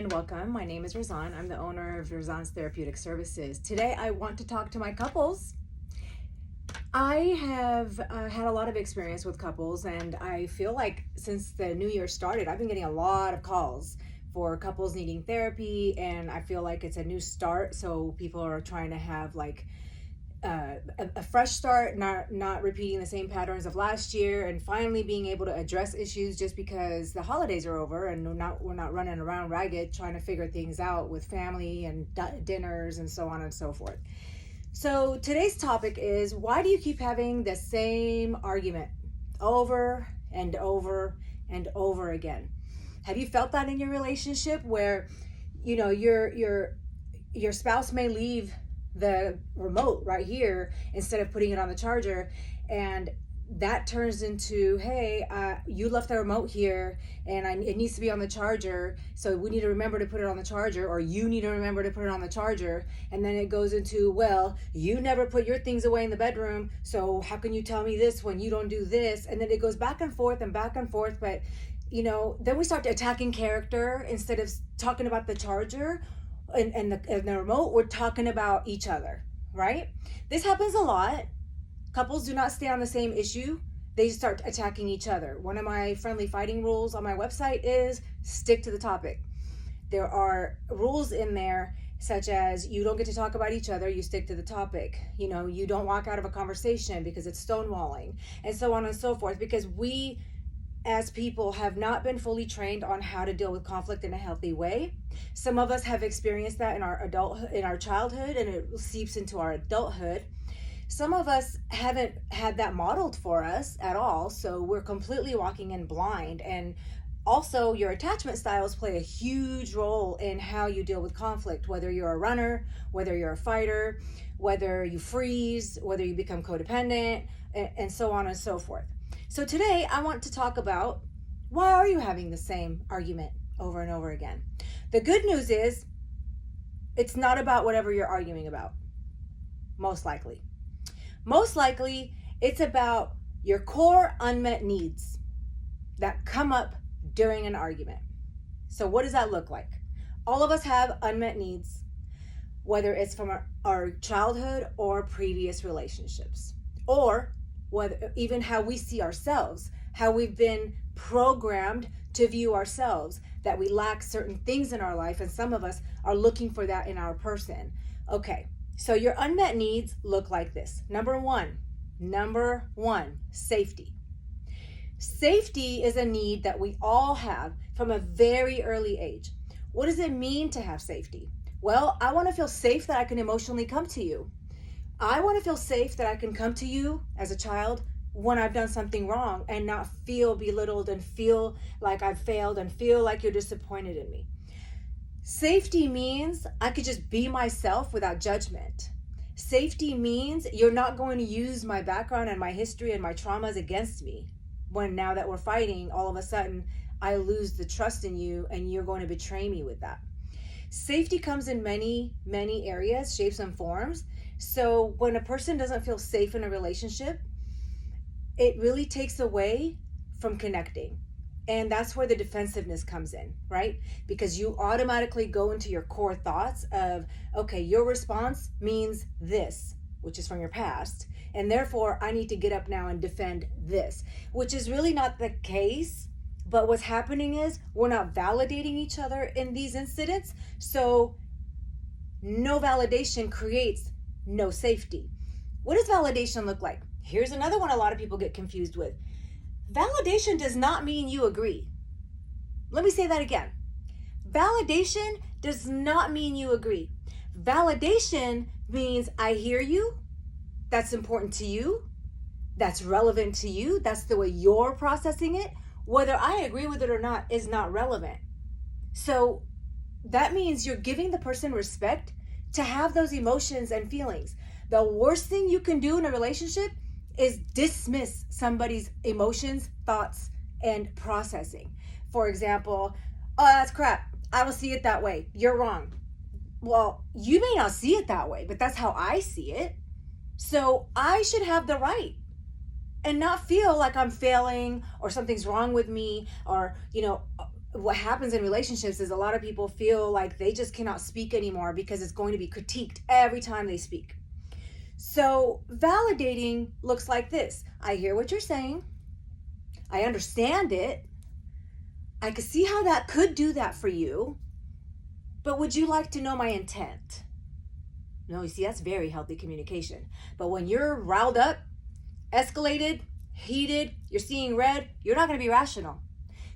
and welcome. My name is Razan. I'm the owner of Razan's Therapeutic Services. Today I want to talk to my couples. I have had a lot of experience with couples, and I feel like since the new year started, I've been getting a lot of calls for couples needing therapy, and I feel like it's a new start, so people are trying to have like a fresh start, not repeating the same patterns of last year, and finally being able to address issues just because the holidays are over and we're not running around ragged trying to figure things out with family and dinners and so on and so forth. So today's topic is, why do you keep having the same argument over and over and over again? Have you felt that in your relationship where your spouse may leave the remote right here instead of putting it on the charger, and that turns into, hey, you left the remote here and it needs to be on the charger, so we need to remember to put it on the charger, or you need to remember to put it on the charger. And then it goes into, well, you never put your things away in the bedroom, so how can you tell me this when you don't do this? And then it goes back and forth and back and forth. But then we start attacking character instead of talking about the charger and the remote. We're talking about each other, right? This happens a lot. Couples do not stay on the same issue. They start attacking each other. One of my friendly fighting rules on my website is stick to the topic. There are rules in there such as you don't get to talk about each other, you stick to the topic. You don't walk out of a conversation because it's stonewalling, and so on and so forth, because we as people have not been fully trained on how to deal with conflict in a healthy way. Some of us have experienced that in our childhood, and it seeps into our adulthood. Some of us haven't had that modeled for us at all, so we're completely walking in blind. And also, your attachment styles play a huge role in how you deal with conflict, whether you're a runner, whether you're a fighter, whether you freeze, whether you become codependent, and so on and so forth. So today I want to talk about, why are you having the same argument over and over again? The good news is it's not about whatever you're arguing about. Most likely it's about your core unmet needs that come up during an argument. So what does that look like? All of us have unmet needs, whether it's from our childhood or previous relationships, or whether even how we see ourselves, how we've been programmed to view ourselves, that we lack certain things in our life, and some of us are looking for that in our person. Okay, so your unmet needs look like this. Number one, safety. Safety is a need that we all have from a very early age. What does it mean to have safety? Well, I want to feel safe that I can emotionally come to you. I want to feel safe that I can come to you as a child when I've done something wrong and not feel belittled and feel like I've failed and feel like you're disappointed in me. Safety means I could just be myself without judgment. Safety means you're not going to use my background and my history and my traumas against me. When now that we're fighting, all of a sudden I lose the trust in you and you're going to betray me with that. Safety comes in many, many areas, shapes and forms. So when a person doesn't feel safe in a relationship, it really takes away from connecting. And that's where the defensiveness comes in, right? Because you automatically go into your core thoughts of, okay, your response means this, which is from your past. And therefore, I need to get up now and defend this, which is really not the case. But what's happening is we're not validating each other in these incidents. So no validation creates no safety. What does validation look like? Here's another one a lot of people get confused with. Validation does not mean you agree. Let me say that again. Validation does not mean you agree. Validation means I hear you. That's important to you. That's relevant to you. That's the way you're processing it. Whether I agree with it or not is not relevant. So that means you're giving the person respect to have those emotions and feelings. The worst thing you can do in a relationship is dismiss somebody's emotions, thoughts, and processing. For example, oh, that's crap. I don't see it that way. You're wrong. Well, you may not see it that way, but that's how I see it. So I should have the right and not feel like I'm failing or something's wrong with me, or, what happens in relationships is a lot of people feel like they just cannot speak anymore because it's going to be critiqued every time they speak. So validating looks like this. I hear what you're saying. I understand it. I can see how that could do that for you. But would you like to know my intent? No, you see, that's very healthy communication. But when you're riled up, escalated, heated, you're seeing red, you're not going to be rational.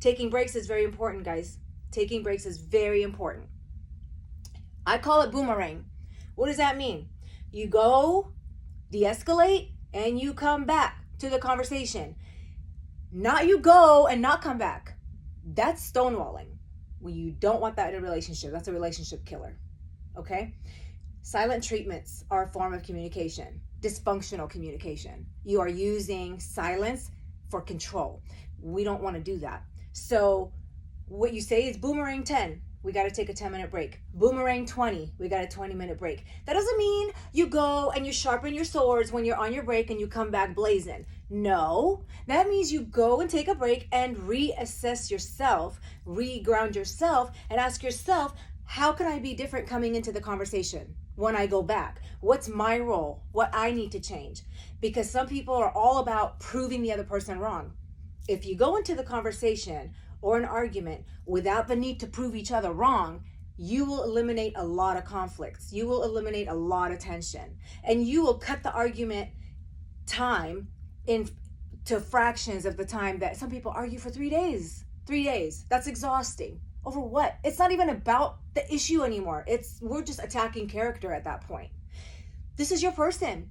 Taking breaks is very important, guys. Taking breaks is very important. I call it boomerang. What does that mean? You go, de-escalate, and you come back to the conversation. Not you go and not come back. That's stonewalling. When you don't want that in a relationship, that's a relationship killer. Okay? Silent treatments are a form of communication, dysfunctional communication. You are using silence for control. We don't want to do that. So what you say is boomerang 10. We got to take a 10-minute break. Boomerang 20. We got a 20-minute break. That doesn't mean you go and you sharpen your swords when you're on your break and you come back blazing. No, that means you go and take a break and reassess yourself, reground yourself, and ask yourself, how can I be different coming into the conversation when I go back? What's my role? What I need to change? Because some people are all about proving the other person wrong. If you go into the conversation or an argument without the need to prove each other wrong, you will eliminate a lot of conflicts. You will eliminate a lot of tension. And you will cut the argument time into fractions of the time that some people argue for 3 days. 3 days. That's exhausting. Over what? It's not even about the issue anymore. We're just attacking character at that point. This is your person.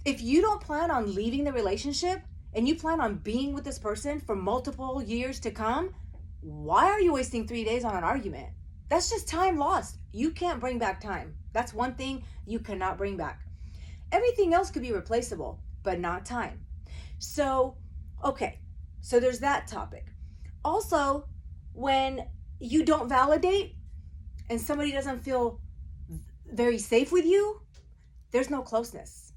If you don't plan on leaving the relationship and you plan on being with this person for multiple years to come, why are you wasting 3 days on an argument? That's just time lost. You can't bring back time. That's one thing you cannot bring back. Everything else could be replaceable, but not time. So, okay, so there's that topic. Also, when you don't validate and somebody doesn't feel very safe with you, there's no closeness.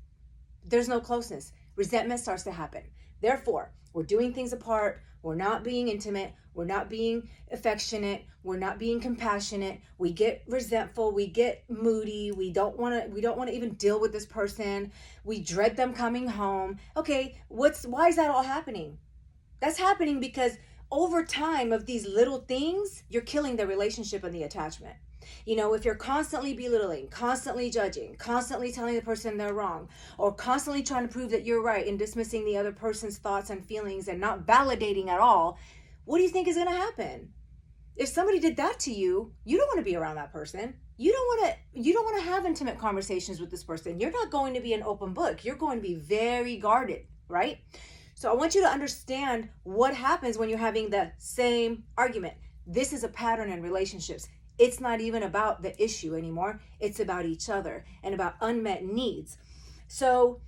There's no closeness. Resentment starts to happen. Therefore, we're doing things apart. We're not being intimate. We're not being affectionate. We're not being compassionate. We get resentful. We get moody. We don't want to even deal with this person. We dread them coming home. Okay, why is that all happening? That's happening because over time of these little things, you're killing the relationship and the attachment. You know, if you're constantly belittling, constantly judging, constantly telling the person they're wrong, or constantly trying to prove that you're right and dismissing the other person's thoughts and feelings and not validating at all, what do you think is going to happen? If somebody did that to you, you don't want to be around that person. You don't want to have intimate conversations with this person. You're not going to be an open book. You're going to be very guarded, right? So I want you to understand what happens when you're having the same argument. This is a pattern in relationships. It's not even about the issue anymore. It's about each other and about unmet needs. So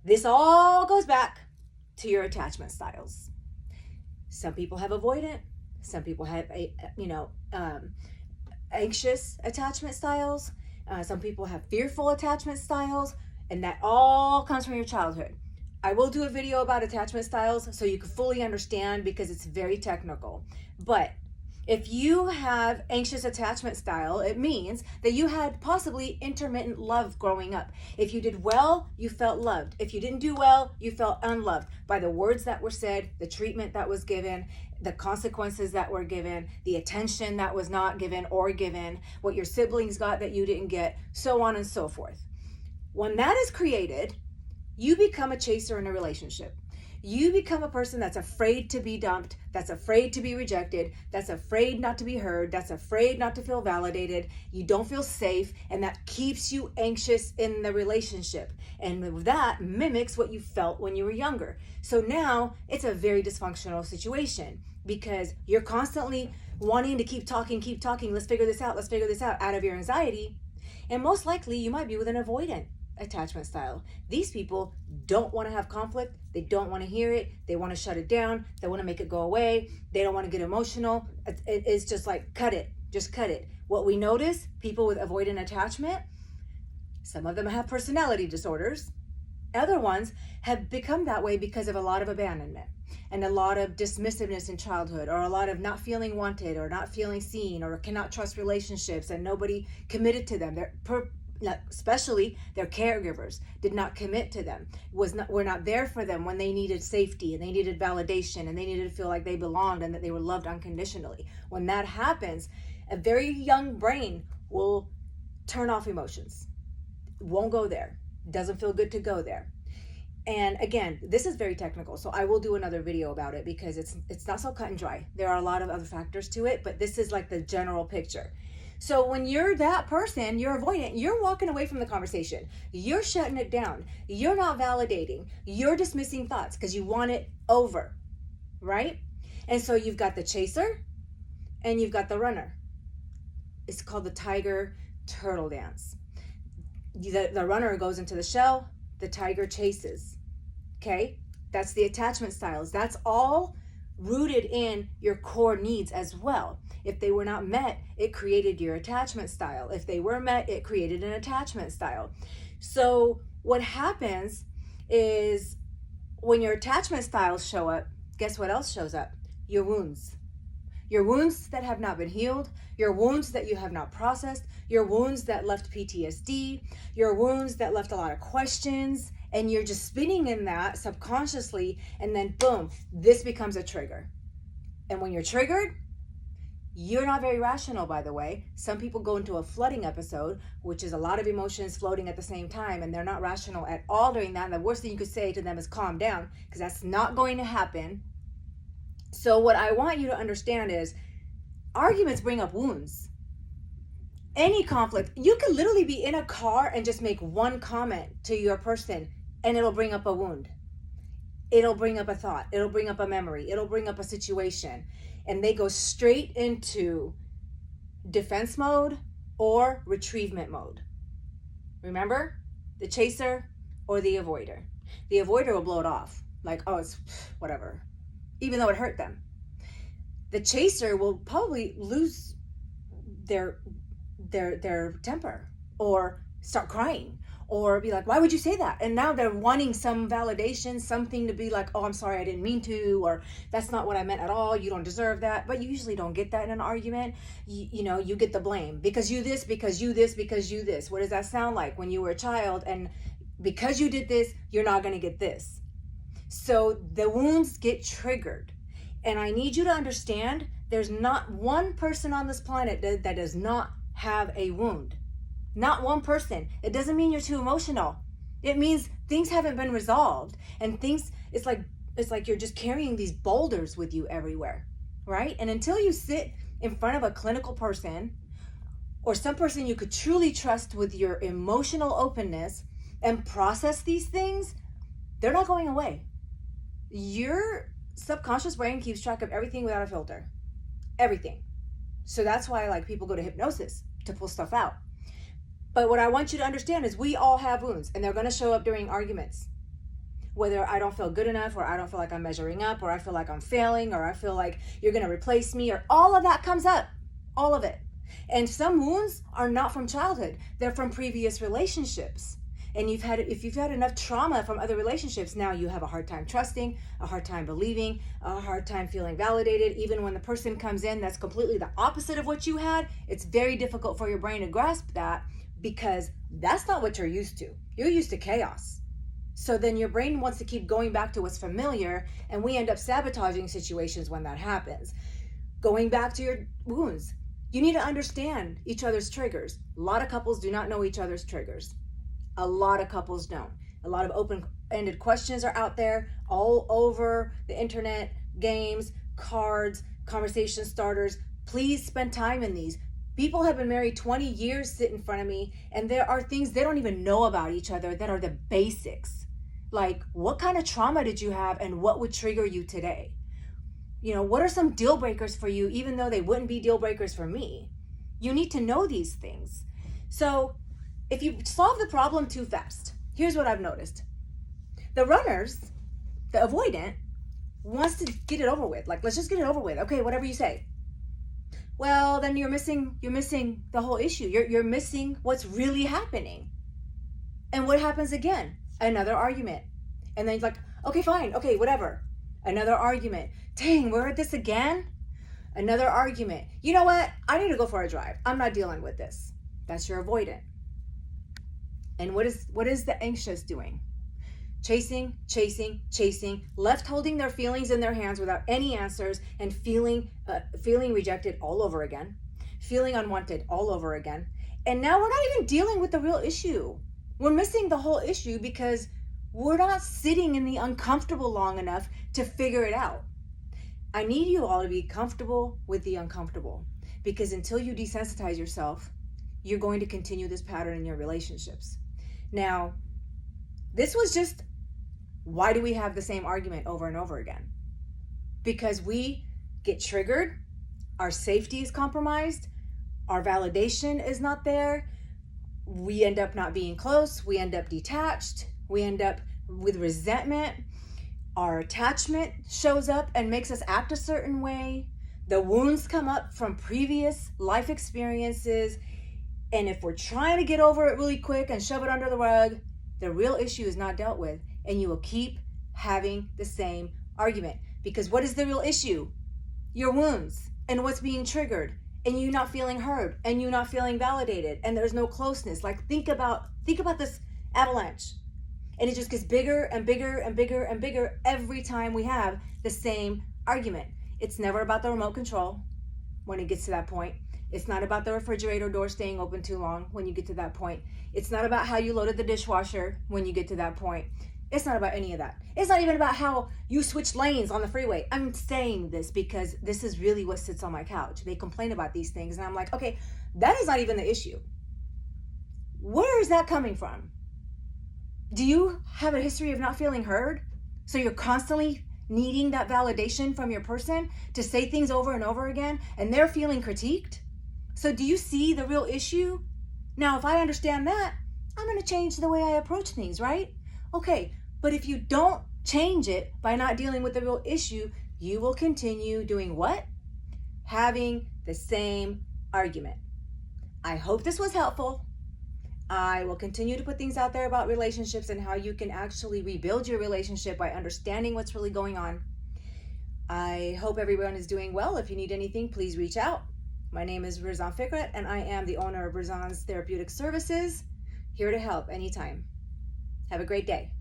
this all goes back to your attachment styles. Some people have avoidant. Some people have anxious attachment styles. Some people have fearful attachment styles, and that all comes from your childhood. I will do a video about attachment styles so you can fully understand because it's very technical. But if you have anxious attachment style, it means that you had possibly intermittent love growing up. If you did well, you felt loved. If you didn't do well, you felt unloved by the words that were said, the treatment that was given, the consequences that were given, the attention that was not given or given, what your siblings got that you didn't get, so on and so forth. When that is created, you become a chaser in a relationship. You become a person that's afraid to be dumped, that's afraid to be rejected, that's afraid not to be heard, that's afraid not to feel validated. You don't feel safe, and that keeps you anxious in the relationship. And that mimics what you felt when you were younger. So now it's a very dysfunctional situation because you're constantly wanting to keep talking, let's figure this out of your anxiety. And most likely you might be with an avoidant attachment style. These people don't want to have conflict. They don't want to hear it. They want to shut it down. They want to make it go away. They don't want to get emotional. It's just like, cut it. Just cut it. What we notice, people with avoidant attachment, some of them have personality disorders. Other ones have become that way because of a lot of abandonment and a lot of dismissiveness in childhood, or a lot of not feeling wanted or not feeling seen, or cannot trust relationships and nobody committed to them. Especially their caregivers did not commit to them, were not there for them when they needed safety and they needed validation and they needed to feel like they belonged and that they were loved unconditionally. When that happens, a very young brain will turn off emotions, won't go there, doesn't feel good to go there. And again, this is very technical, so I will do another video about it because it's not so cut and dry. There are a lot of other factors to it, but this is like the general picture. So when you're that person, you're avoidant, you're walking away from the conversation. You're shutting it down. You're not validating. You're dismissing thoughts because you want it over, right? And so you've got the chaser and you've got the runner. It's called the tiger turtle dance. The runner goes into the shell, the tiger chases, okay? That's the attachment styles. That's all rooted in your core needs as well. If they were not met, it created your attachment style. If they were met, it created an attachment style. So what happens is when your attachment styles show up, guess what else shows up? Your wounds. Your wounds that have not been healed, your wounds that you have not processed, your wounds that left PTSD, your wounds that left a lot of questions, and you're just spinning in that subconsciously, and then boom, this becomes a trigger. And when you're triggered, you're not very rational, by the way. Some people go into a flooding episode, which is a lot of emotions floating at the same time, and they're not rational at all during that. And the worst thing you could say to them is calm down, because that's not going to happen. So what I want you to understand is arguments bring up wounds. Any conflict, you could literally be in a car and just make one comment to your person and it'll bring up a wound. It'll bring up a thought. It'll bring up a memory. It'll bring up a situation. And they go straight into defense mode or retrievement mode. Remember? The chaser or the avoider. The avoider will blow it off. Like, oh, it's whatever. Even though it hurt them. The chaser will probably lose their temper or start crying or be like, why would you say that? And now they're wanting some validation, something to be like, oh, I'm sorry, I didn't mean to, or that's not what I meant at all. You don't deserve that. But you usually don't get that in an argument. You get the blame because you this, because you this, because you this. What does that sound like when you were a child? And because you did this, you're not going to get this. So the wounds get triggered. And I need you to understand there's not one person on this planet that does not have a wound. Not one person. It doesn't mean you're too emotional. It means things haven't been resolved. And things, it's like you're just carrying these boulders with you everywhere, right? And until you sit in front of a clinical person or some person you could truly trust with your emotional openness and process these things, they're not going away. Your subconscious brain keeps track of everything without a filter. Everything. So that's why like people go to hypnosis to pull stuff out. But what I want you to understand is we all have wounds and they're going to show up during arguments. Whether I don't feel good enough, or I don't feel like I'm measuring up, or I feel like I'm failing, or I feel like you're going to replace me, or all of that comes up. All of it. And some wounds are not from childhood. They're from previous relationships. And if you've had enough trauma from other relationships, now you have a hard time trusting, a hard time believing, a hard time feeling validated. Even when the person comes in that's completely the opposite of what you had, it's very difficult for your brain to grasp that because that's not what you're used to. You're used to chaos. So then your brain wants to keep going back to what's familiar, and we end up sabotaging situations when that happens. Going back to your wounds, you need to understand each other's triggers. A lot of couples do not know each other's triggers. A lot of couples don't. A lot of open-ended questions are out there all over the internet, games, cards, conversation starters. Please spend time in these. People have been married 20 years, sit in front of me, and there are things they don't even know about each other that are the basics. Like, what kind of trauma did you have and what would trigger you today? What are some deal breakers for you, even though they wouldn't be deal breakers for me? You need to know these things. So if you solve the problem too fast, here's what I've noticed. The runners, the avoidant, wants to get it over with. Like, let's just get it over with. Okay, whatever you say. Well, then you're missing the whole issue. You're missing what's really happening. And what happens again? Another argument. And then it's like, okay, fine. Okay, whatever. Another argument. Dang, we're at this again? Another argument. You know what? I need to go for a drive. I'm not dealing with this. That's your avoidant. And what is the anxious doing? Chasing, chasing, chasing, left holding their feelings in their hands without any answers, and feeling rejected all over again, feeling unwanted all over again. And now we're not even dealing with the real issue. We're missing the whole issue because we're not sitting in the uncomfortable long enough to figure it out. I need you all to be comfortable with the uncomfortable, because until you desensitize yourself, you're going to continue this pattern in your relationships. Now, this was just, why do we have the same argument over and over again? Because we get triggered, our safety is compromised, our validation is not there, we end up not being close, we end up detached, we end up with resentment, our attachment shows up and makes us act a certain way, the wounds come up from previous life experiences, and if we're trying to get over it really quick and shove it under the rug, the real issue is not dealt with, and you will keep having the same argument. Because what is the real issue? Your wounds and what's being triggered, and you not feeling heard, and you not feeling validated, and there's no closeness. Like, think about this avalanche, and it just gets bigger and bigger and bigger and bigger every time we have the same argument. It's never about the remote control when it gets to that point. It's not about the refrigerator door staying open too long when you get to that point. It's not about how you loaded the dishwasher when you get to that point. It's not about any of that. It's not even about how you switched lanes on the freeway. I'm saying this because this is really what sits on my couch. They complain about these things, and I'm like, okay, that is not even the issue. Where is that coming from? Do you have a history of not feeling heard? So you're constantly needing that validation from your person to say things over and over again, and they're feeling critiqued? So do you see the real issue? Now, if I understand that, I'm going to change the way I approach things, right? Okay, but if you don't change it by not dealing with the real issue, you will continue doing what? Having the same argument. I hope this was helpful. I will continue to put things out there about relationships and how you can actually rebuild your relationship by understanding what's really going on. I hope everyone is doing well. If you need anything, please reach out. My name is Rizan Fikret, and I am the owner of Rizan's Therapeutic Services, here to help anytime. Have a great day.